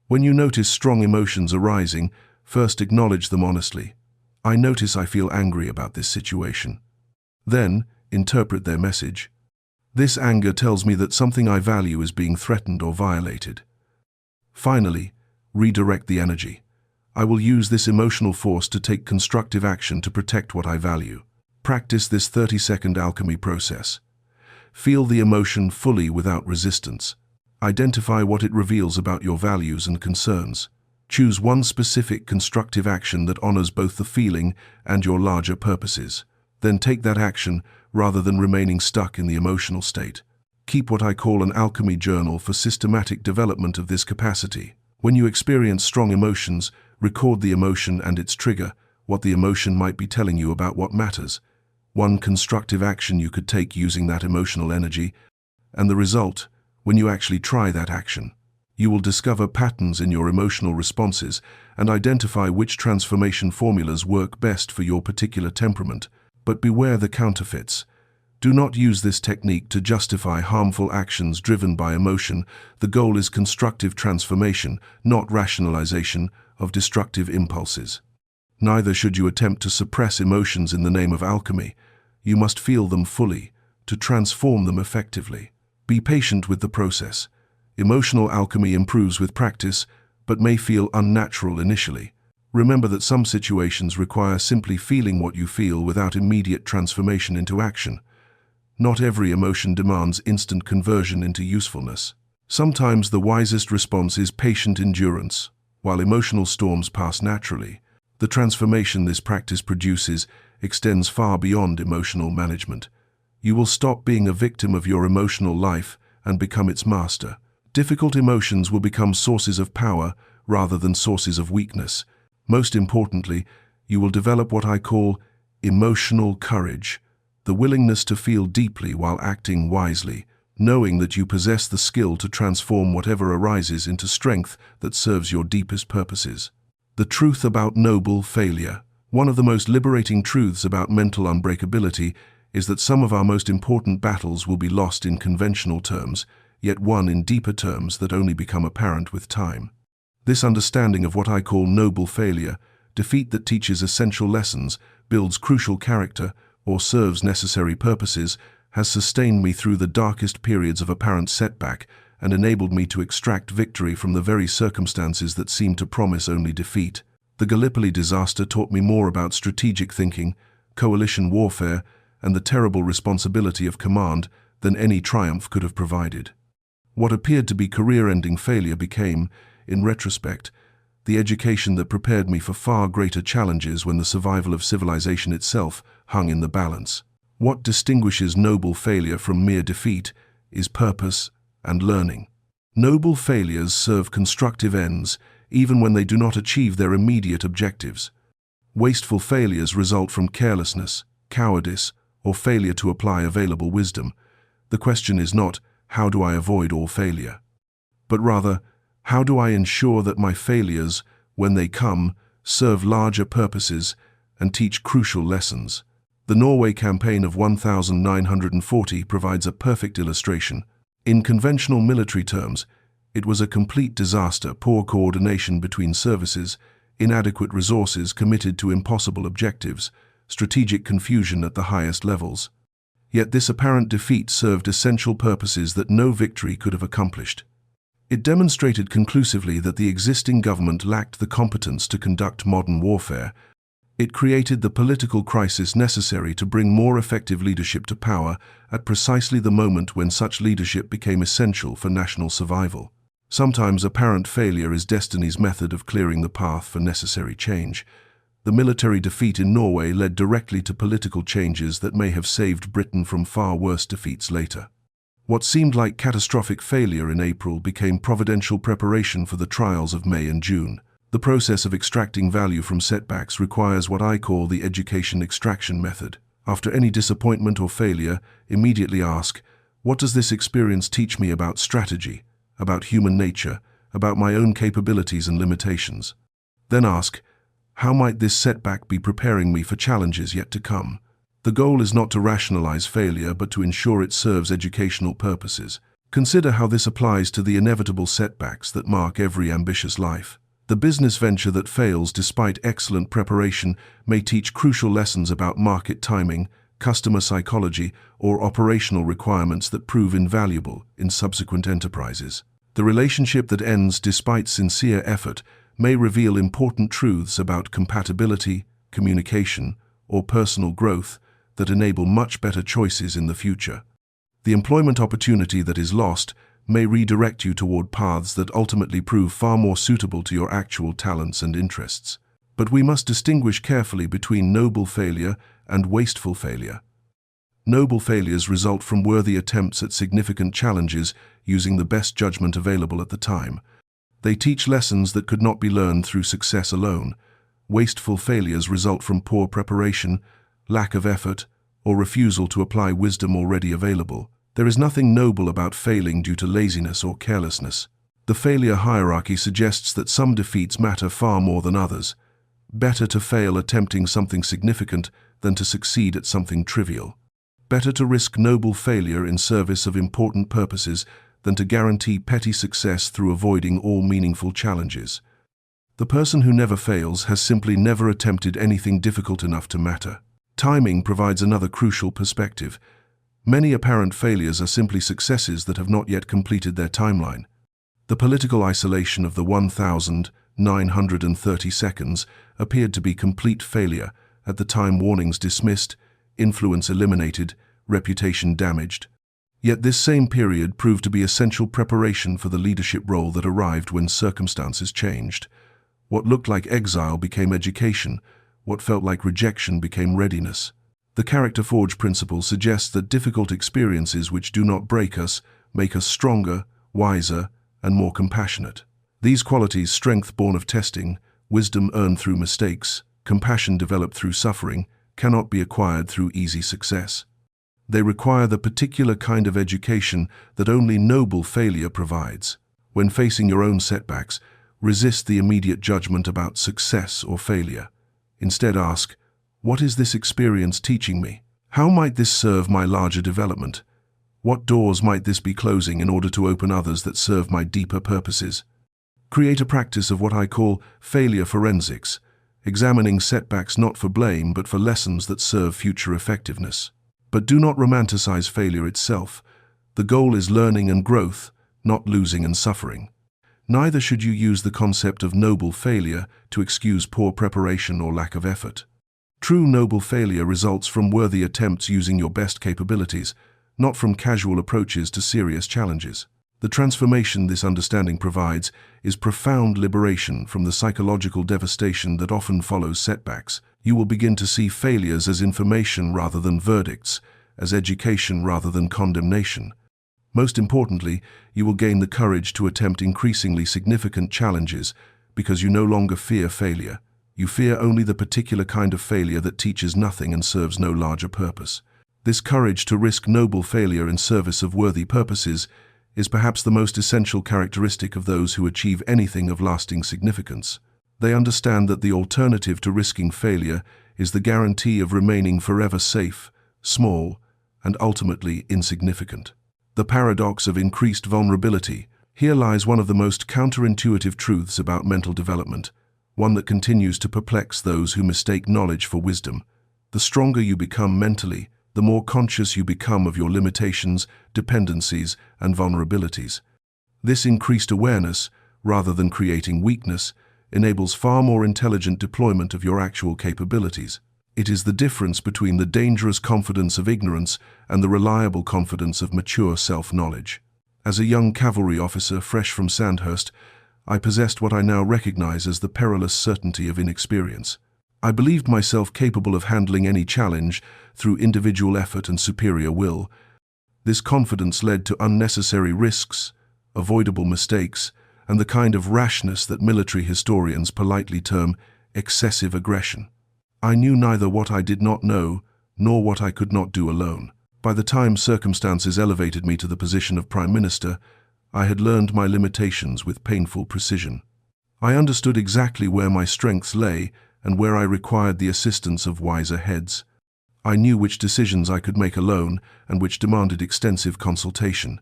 When you notice strong emotions arising, first acknowledge them honestly. "I notice I feel angry about this situation." Then, interpret their message. This anger tells me that something I value is being threatened or violated. Finally, redirect the energy. I will use this emotional force to take constructive action to protect what I value. Practice this 30-second alchemy process. Feel the emotion fully without resistance. Identify what it reveals about your values and concerns. Choose one specific constructive action that honors both the feeling and your larger purposes. Then take that action rather than remaining stuck in the emotional state. Keep what I call an alchemy journal for systematic development of this capacity. When you experience strong emotions, record the emotion and its trigger, what the emotion might be telling you about what matters, one constructive action you could take using that emotional energy, and the result, when you actually try that action. You will discover patterns in your emotional responses and identify which transformation formulas work best for your particular temperament. But beware the counterfeits. Do not use this technique to justify harmful actions driven by emotion. The goal is constructive transformation, not rationalization of destructive impulses. Neither should you attempt to suppress emotions in the name of alchemy. You must feel them fully, to transform them effectively. Be patient with the process. Emotional alchemy improves with practice, but may feel unnatural initially. Remember that some situations require simply feeling what you feel without immediate transformation into action. Not every emotion demands instant conversion into usefulness. Sometimes the wisest response is patient endurance. While emotional storms pass naturally, the transformation this practice produces extends far beyond emotional management. You will stop being a victim of your emotional life and become its master. Difficult emotions will become sources of power rather than sources of weakness. Most importantly, you will develop what I call emotional courage, the willingness to feel deeply while acting wisely, knowing that you possess the skill to transform whatever arises into strength that serves your deepest purposes. The truth about noble failure. One of the most liberating truths about mental unbreakability is that some of our most important battles will be lost in conventional terms, yet won in deeper terms that only become apparent with time. This understanding of what I call noble failure, defeat that teaches essential lessons, builds crucial character, or serves necessary purposes, has sustained me through the darkest periods of apparent setback and enabled me to extract victory from the very circumstances that seemed to promise only defeat. The Gallipoli disaster taught me more about strategic thinking, coalition warfare, and the terrible responsibility of command than any triumph could have provided. What appeared to be career-ending failure became, in retrospect, the education that prepared me for far greater challenges when the survival of civilization itself hung in the balance. What distinguishes noble failure from mere defeat is purpose and learning. Noble failures serve constructive ends, even when they do not achieve their immediate objectives. Wasteful failures result from carelessness, cowardice, or failure to apply available wisdom. The question is not, how do I avoid all failure? But rather, how do I ensure that my failures, when they come, serve larger purposes and teach crucial lessons? The Norway campaign of 1940 provides a perfect illustration. In conventional military terms, it was a complete disaster, poor coordination between services, inadequate resources committed to impossible objectives, strategic confusion at the highest levels. Yet this apparent defeat served essential purposes that no victory could have accomplished. It demonstrated conclusively that the existing government lacked the competence to conduct modern warfare. It created the political crisis necessary to bring more effective leadership to power at precisely the moment when such leadership became essential for national survival. Sometimes apparent failure is destiny's method of clearing the path for necessary change. The military defeat in Norway led directly to political changes that may have saved Britain from far worse defeats later. What seemed like catastrophic failure in April became providential preparation for the trials of May and June. The process of extracting value from setbacks requires what I call the education extraction method. After any disappointment or failure, immediately ask, what does this experience teach me about strategy, about human nature, about my own capabilities and limitations? Then ask, how might this setback be preparing me for challenges yet to come? The goal is not to rationalize failure, but to ensure it serves educational purposes. Consider how this applies to the inevitable setbacks that mark every ambitious life. The business venture that fails despite excellent preparation may teach crucial lessons about market timing, customer psychology, or operational requirements that prove invaluable in subsequent enterprises. The relationship that ends despite sincere effort may reveal important truths about compatibility, communication, or personal growth that enable much better choices in the future. The employment opportunity that is lost may redirect you toward paths that ultimately prove far more suitable to your actual talents and interests. But we must distinguish carefully between noble failure and wasteful failure. Noble failures result from worthy attempts at significant challenges using the best judgment available at the time. They teach lessons that could not be learned through success alone. Wasteful failures result from poor preparation, lack of effort, or refusal to apply wisdom already available. There is nothing noble about failing due to laziness or carelessness. The failure hierarchy suggests that some defeats matter far more than others. Better to fail attempting something significant than to succeed at something trivial. Better to risk noble failure in service of important purposes than to guarantee petty success through avoiding all meaningful challenges. The person who never fails has simply never attempted anything difficult enough to matter. Timing provides another crucial perspective. Many apparent failures are simply successes that have not yet completed their timeline. The political isolation of the 1,930 seconds appeared to be complete failure at the time warnings dismissed, influence eliminated, reputation damaged. Yet this same period proved to be essential preparation for the leadership role that arrived when circumstances changed. What looked like exile became education. What felt like rejection became readiness. The Character Forge principle suggests that difficult experiences which do not break us make us stronger, wiser, and more compassionate. These qualities, strength born of testing, wisdom earned through mistakes, compassion developed through suffering, cannot be acquired through easy success. They require the particular kind of education that only noble failure provides. When facing your own setbacks, resist the immediate judgment about success or failure. Instead ask, what is this experience teaching me? How might this serve my larger development? What doors might this be closing in order to open others that serve my deeper purposes? Create a practice of what I call failure forensics, examining setbacks not for blame but for lessons that serve future effectiveness. But do not romanticize failure itself. The goal is learning and growth, not losing and suffering. Neither should you use the concept of noble failure to excuse poor preparation or lack of effort. True noble failure results from worthy attempts using your best capabilities, not from casual approaches to serious challenges. The transformation this understanding provides is profound liberation from the psychological devastation that often follows setbacks. You will begin to see failures as information rather than verdicts, as education rather than condemnation. Most importantly, you will gain the courage to attempt increasingly significant challenges because you no longer fear failure. You fear only the particular kind of failure that teaches nothing and serves no larger purpose. This courage to risk noble failure in service of worthy purposes is perhaps the most essential characteristic of those who achieve anything of lasting significance. They understand that the alternative to risking failure is the guarantee of remaining forever safe, small, and ultimately insignificant. The paradox of increased vulnerability. Here lies one of the most counterintuitive truths about mental development, one that continues to perplex those who mistake knowledge for wisdom. The stronger you become mentally, the more conscious you become of your limitations, dependencies, and vulnerabilities. This increased awareness, rather than creating weakness, enables far more intelligent deployment of your actual capabilities. It is the difference between the dangerous confidence of ignorance and the reliable confidence of mature self-knowledge. As a young cavalry officer fresh from Sandhurst, I possessed what I now recognize as the perilous certainty of inexperience. I believed myself capable of handling any challenge through individual effort and superior will. This confidence led to unnecessary risks, avoidable mistakes, and the kind of rashness that military historians politely term excessive aggression. I knew neither what I did not know, nor what I could not do alone. By the time circumstances elevated me to the position of Prime Minister, I had learned my limitations with painful precision. I understood exactly where my strengths lay and where I required the assistance of wiser heads. I knew which decisions I could make alone and which demanded extensive consultation.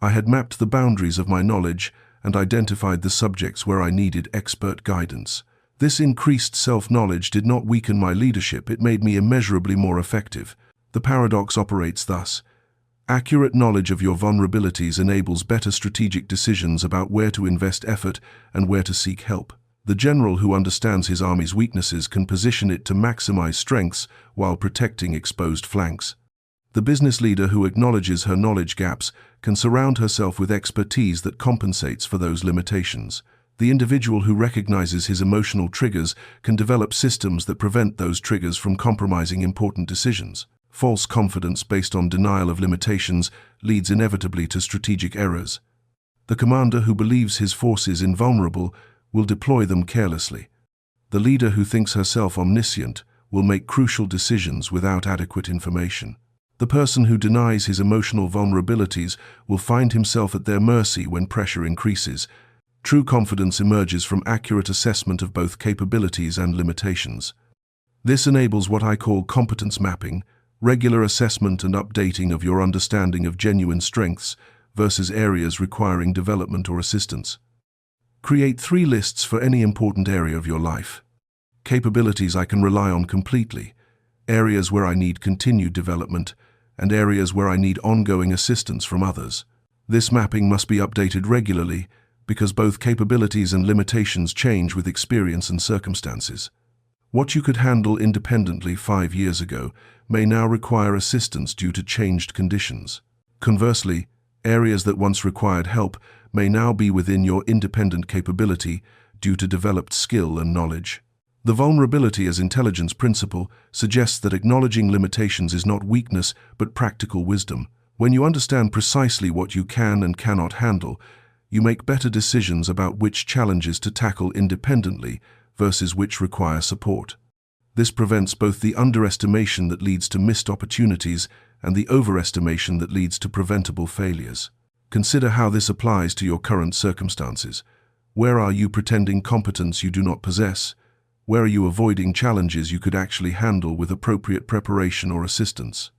I had mapped the boundaries of my knowledge and identified the subjects where I needed expert guidance. This increased self-knowledge did not weaken my leadership, it made me immeasurably more effective. The paradox operates thus. Accurate knowledge of your vulnerabilities enables better strategic decisions about where to invest effort and where to seek help. The general who understands his army's weaknesses can position it to maximize strengths while protecting exposed flanks. The business leader who acknowledges her knowledge gaps can surround herself with expertise that compensates for those limitations. The individual who recognizes his emotional triggers can develop systems that prevent those triggers from compromising important decisions. False confidence based on denial of limitations leads inevitably to strategic errors. The commander who believes his forces invulnerable will deploy them carelessly. The leader who thinks herself omniscient will make crucial decisions without adequate information. The person who denies his emotional vulnerabilities will find himself at their mercy when pressure increases. True confidence emerges from accurate assessment of both capabilities and limitations. This enables what I call competence mapping, regular assessment and updating of your understanding of genuine strengths versus areas requiring development or assistance. Create 3 lists for any important area of your life. Capabilities I can rely on completely, areas where I need continued development, and areas where I need ongoing assistance from others. This mapping must be updated regularly because both capabilities and limitations change with experience and circumstances. What you could handle independently 5 years ago may now require assistance due to changed conditions. Conversely, areas that once required help may now be within your independent capability due to developed skill and knowledge. The vulnerability as intelligence principle suggests that acknowledging limitations is not weakness but practical wisdom. When you understand precisely what you can and cannot handle, you make better decisions about which challenges to tackle independently versus which require support. This prevents both the underestimation that leads to missed opportunities and the overestimation that leads to preventable failures. Consider how this applies to your current circumstances. Where are you pretending competence you do not possess? Where are you avoiding challenges you could actually handle with appropriate preparation or assistance?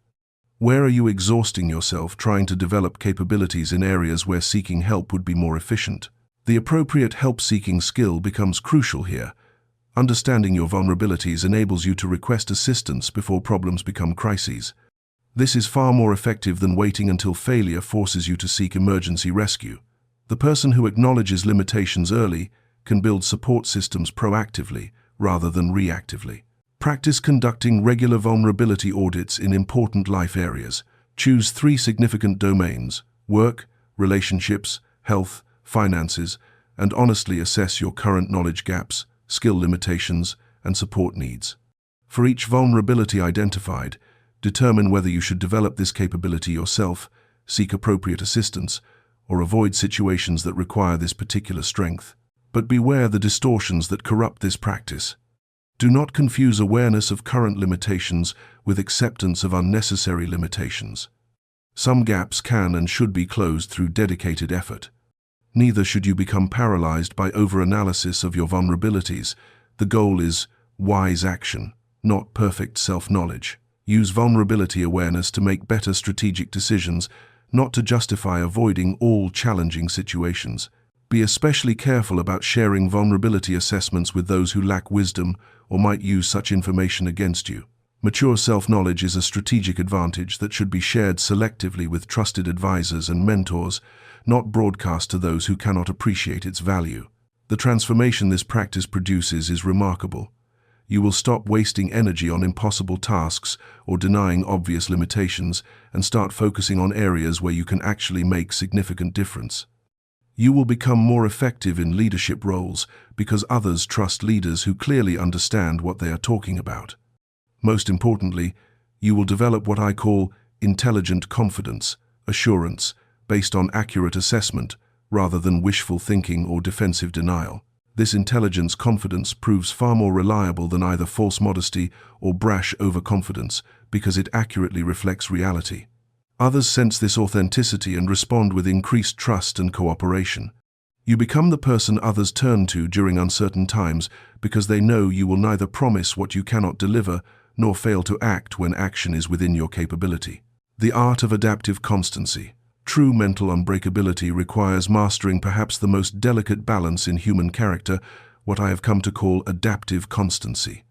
Where are you exhausting yourself trying to develop capabilities in areas where seeking help would be more efficient? The appropriate help-seeking skill becomes crucial here. Understanding your vulnerabilities enables you to request assistance before problems become crises. This is far more effective than waiting until failure forces you to seek emergency rescue. The person who acknowledges limitations early can build support systems proactively rather than reactively. Practice conducting regular vulnerability audits in important life areas. Choose 3 significant domains: work, relationships, health, finances, and honestly assess your current knowledge gaps, skill limitations, and support needs. For each vulnerability identified, determine whether you should develop this capability yourself, seek appropriate assistance, or avoid situations that require this particular strength. But beware the distortions that corrupt this practice. Do not confuse awareness of current limitations with acceptance of unnecessary limitations. Some gaps can and should be closed through dedicated effort. Neither should you become paralyzed by overanalysis of your vulnerabilities. The goal is wise action, not perfect self-knowledge. Use vulnerability awareness to make better strategic decisions, not to justify avoiding all challenging situations. Be especially careful about sharing vulnerability assessments with those who lack wisdom or might use such information against you. Mature self-knowledge is a strategic advantage that should be shared selectively with trusted advisors and mentors, not broadcast to those who cannot appreciate its value. The transformation this practice produces is remarkable. You will stop wasting energy on impossible tasks or denying obvious limitations and start focusing on areas where you can actually make significant difference. You will become more effective in leadership roles because others trust leaders who clearly understand what they are talking about. Most importantly, you will develop what I call intelligent confidence, assurance, based on accurate assessment rather than wishful thinking or defensive denial. This intelligence confidence proves far more reliable than either false modesty or brash overconfidence because it accurately reflects reality. Others sense this authenticity and respond with increased trust and cooperation. You become the person others turn to during uncertain times because they know you will neither promise what you cannot deliver nor fail to act when action is within your capability. The art of adaptive constancy. True mental unbreakability requires mastering perhaps the most delicate balance in human character, what I have come to call adaptive constancy.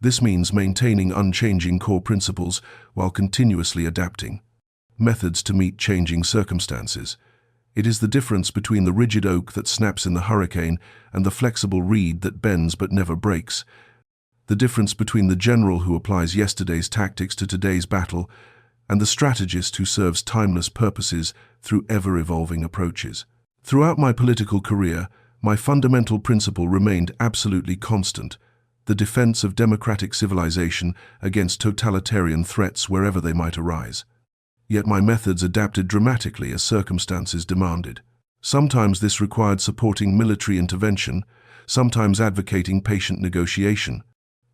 This means maintaining unchanging core principles while continuously adapting methods to meet changing circumstances. It is the difference between the rigid oak that snaps in the hurricane and the flexible reed that bends but never breaks. The difference between the general who applies yesterday's tactics to today's battle and the strategist who serves timeless purposes through ever-evolving approaches. Throughout my political career, my fundamental principle remained absolutely constant: the defense of democratic civilization against totalitarian threats wherever they might arise. Yet my methods adapted dramatically as circumstances demanded. Sometimes this required supporting military intervention, sometimes advocating patient negotiation.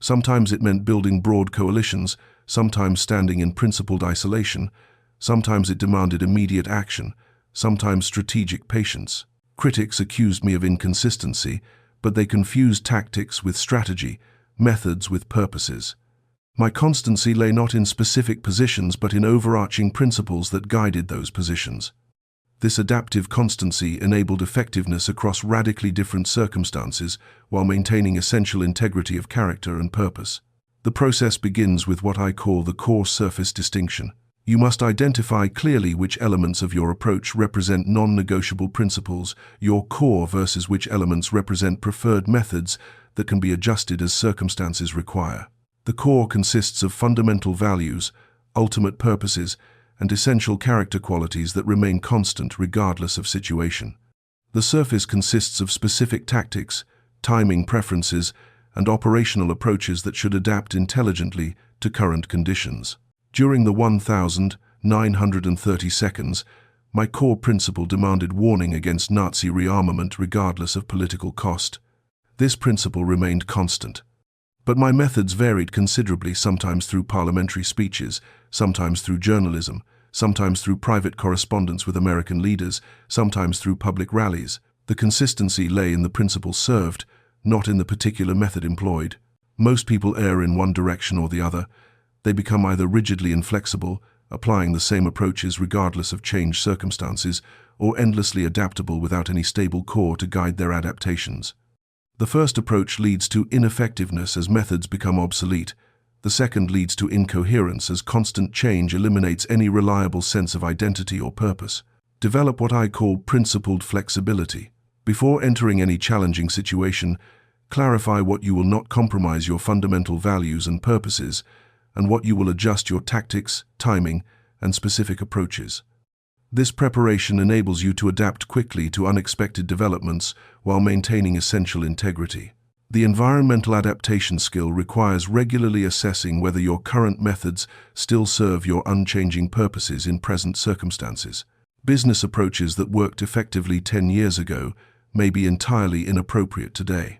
Sometimes it meant building broad coalitions, sometimes standing in principled isolation. Sometimes it demanded immediate action, sometimes strategic patience. Critics accused me of inconsistency, but they confused tactics with strategy, methods with purposes. My constancy lay not in specific positions but in overarching principles that guided those positions. This adaptive constancy enabled effectiveness across radically different circumstances while maintaining essential integrity of character and purpose. The process begins with what I call the core surface distinction. You must identify clearly which elements of your approach represent non-negotiable principles, your core, versus which elements represent preferred methods that can be adjusted as circumstances require. The core consists of fundamental values, ultimate purposes, and essential character qualities that remain constant regardless of situation. The surface consists of specific tactics, timing preferences, and operational approaches that should adapt intelligently to current conditions. During the 1,930 seconds, my core principle demanded warning against Nazi rearmament regardless of political cost. This principle remained constant. But my methods varied considerably, sometimes through parliamentary speeches, sometimes through journalism, sometimes through private correspondence with American leaders, sometimes through public rallies. The consistency lay in the principle served, not in the particular method employed. Most people err in one direction or the other. They become either rigidly inflexible, applying the same approaches regardless of changed circumstances, or endlessly adaptable without any stable core to guide their adaptations. The first approach leads to ineffectiveness as methods become obsolete. The second leads to incoherence as constant change eliminates any reliable sense of identity or purpose. Develop what I call principled flexibility. Before entering any challenging situation, clarify what you will not compromise your fundamental values and purposes, and what you will adjust your tactics, timing, and specific approaches. This preparation enables you to adapt quickly to unexpected developments while maintaining essential integrity. The environmental adaptation skill requires regularly assessing whether your current methods still serve your unchanging purposes in present circumstances. Business approaches that worked effectively 10 years ago may be entirely inappropriate today.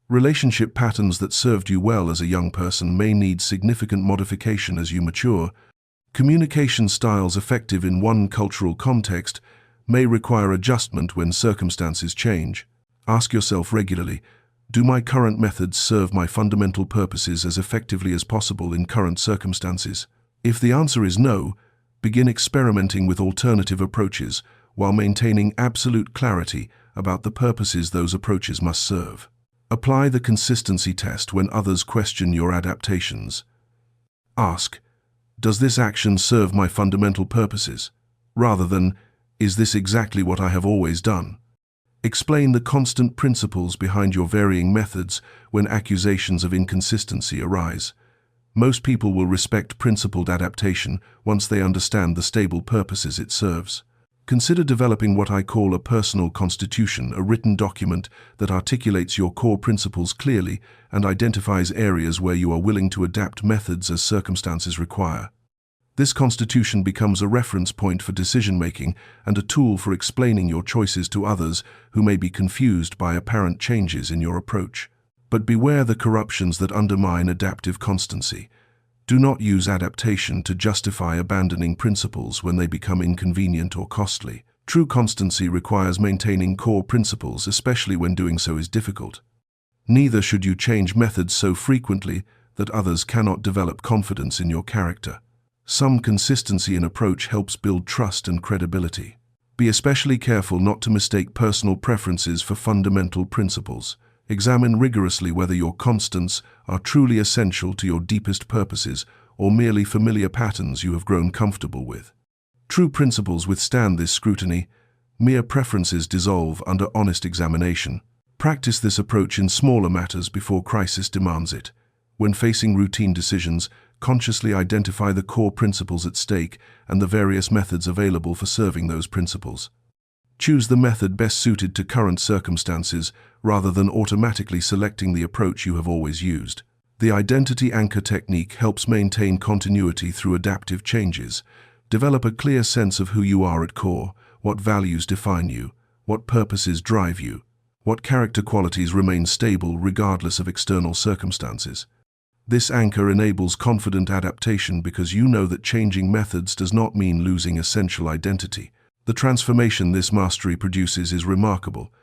Relationship patterns that served you well as a young person may need significant modification as you mature. Communication styles effective in one cultural context may require adjustment when circumstances change. Ask yourself regularly, do my current methods serve my fundamental purposes as effectively as possible in current circumstances? If the answer is no, begin experimenting with alternative approaches while maintaining absolute clarity about the purposes those approaches must serve. Apply the consistency test when others question your adaptations. Ask, does this action serve my fundamental purposes? Rather than, is this exactly what I have always done? Explain the constant principles behind your varying methods when accusations of inconsistency arise. Most people will respect principled adaptation once they understand the stable purposes it serves. Consider developing what I call a personal constitution, a written document that articulates your core principles clearly and identifies areas where you are willing to adapt methods as circumstances require. This constitution becomes a reference point for decision-making and a tool for explaining your choices to others who may be confused by apparent changes in your approach. But beware the corruptions that undermine adaptive constancy. Do not use adaptation to justify abandoning principles when they become inconvenient or costly. True constancy requires maintaining core principles, especially when doing so is difficult. Neither should you change methods so frequently that others cannot develop confidence in your character. Some consistency in approach helps build trust and credibility. Be especially careful not to mistake personal preferences for fundamental principles. Examine rigorously whether your constants are truly essential to your deepest purposes or merely familiar patterns you have grown comfortable with. True principles withstand this scrutiny. Mere preferences dissolve under honest examination. Practice this approach in smaller matters before crisis demands it. When facing routine decisions, consciously identify the core principles at stake and the various methods available for serving those principles. Choose the method best suited to current circumstances rather than automatically selecting the approach you have always used. The identity anchor technique helps maintain continuity through adaptive changes. Develop a clear sense of who you are at core, what values define you, what purposes drive you, what character qualities remain stable regardless of external circumstances. This anchor enables confident adaptation because you know that changing methods does not mean losing essential identity. The transformation this mastery produces is remarkable.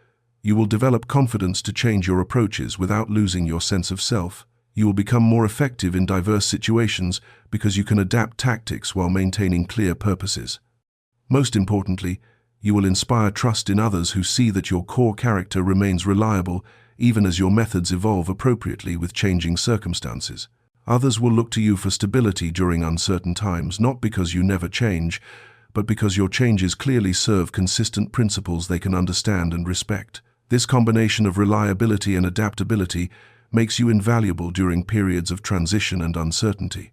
You will develop confidence to change your approaches without losing your sense of self. You will become more effective in diverse situations because you can adapt tactics while maintaining clear purposes. Most importantly, you will inspire trust in others who see that your core character remains reliable even as your methods evolve appropriately with changing circumstances. Others will look to you for stability during uncertain times, not because you never change, but because your changes clearly serve consistent principles they can understand and respect. This combination of reliability and adaptability makes you invaluable during periods of transition and uncertainty.